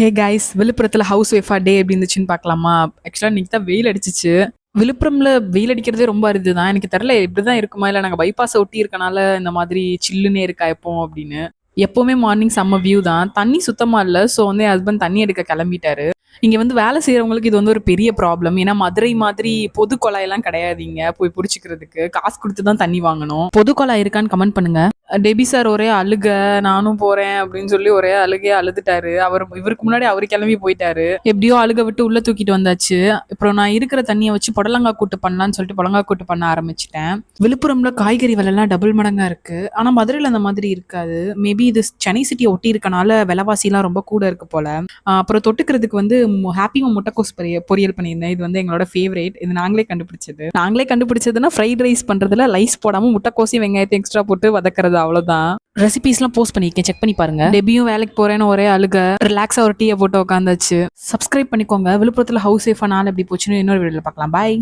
Hey guys, விழுப்புரத்தில் house ஒய்ஃபா டே எப்படி இருந்துச்சுன்னு பார்க்கலாமா? ஆக்சுவலாக இன்னைக்கு தான் வெயில் அடிச்சிச்சு. விழுப்புரம்ல வெயில் அடிக்கிறதே ரொம்ப அரிது தான். எனக்கு தெரியல இப்படிதான் இருக்குமா, இல்லை நாங்கள் பைபாஸை ஒட்டி இருக்கனால இந்த மாதிரி சில்லுன்னே இருக்கா எப்போ அப்படின்னு. எப்போவுமே மார்னிங் செம்ம வியூ தான். தண்ணி சுத்தமாக இல்லை. ஸோ வந்து என் ஹஸ்பண்ட் தண்ணி எடுக்க கிளம்பிட்டாரு. இங்கே வந்து வேலை செய்கிறவங்களுக்கு இது வந்து ஒரு பெரிய ப்ராப்ளம். ஏன்னா மதுரை மாதிரி பொது குழாயெல்லாம் கிடையாது. இங்கே போய் பிடிச்சிக்கிறதுக்கு காசு கொடுத்து தான் தண்ணி வாங்கணும். பொது குழாய் இருக்கான்னு கமெண்ட் பண்ணுங்க. டெபி சார் ஒரே அழுக, நானும் போறேன் அப்படின்னு சொல்லி ஒரே அழுகையா அழுதுட்டாரு. இவருக்கு முன்னாடி அவரு கிளம்பி போயிட்டாரு. எப்படியோ அழுக விட்டு உள்ள தூக்கிட்டு வந்தாச்சு. அப்புறம் நான் இருக்கிற தண்ணியை வச்சு புடலங்காய் கூட்டு பண்ணலான்னு சொல்லிட்டு புடலங்காய் கூட்டு பண்ண ஆரம்பிச்சிட்டேன். விழுப்புரம்ல காய்கறி விலை எல்லாம் டபுள் மடங்கா இருக்கு. ஆனா மதுரையில அந்த மாதிரி இருக்காது. மேபி இது சென்னை சிட்டியை ஒட்டி இருக்கனால விலைவாசி எல்லாம் ரொம்ப கூட இருக்கு போல. அப்புறம் தொட்டுக்கிறதுக்கு வந்து ஹாப்பி முட்டைக்கோஸ் பொரியல் பண்ணியிருந்தேன். இது வந்து எங்களோட ஃபேவரேட். இது நாங்களே கண்டுபிடிச்சதுன்னா ஃப்ரைட் ரைஸ் பண்றதுல லைஸ் போடாம முட்டைக்கோசையும் வெங்காயத்தை எக்ஸ்ட்ரா போட்டு வதக்குறது, அவ்வளவுதான். ரெசிபிஸ்லாம் போஸ்ட் பண்ணிருக்கேன், செக் பண்ணி பாருங்க. டெபியும் வேலைக்கு போறேன்னு ஒரே அழுக, ரிலாக்ஸா ஒரு டீயை போட்டு உட்காந்தாச்சு. சப்ஸ்கிரைப் பண்ணிக்கோங்க. விழுப்புரத்துல ஹவுஸ் சேஃபா நாள் எப்படி போச்சுன்னு இன்னொரு வீடியோல பார்க்கலாம். பாய்.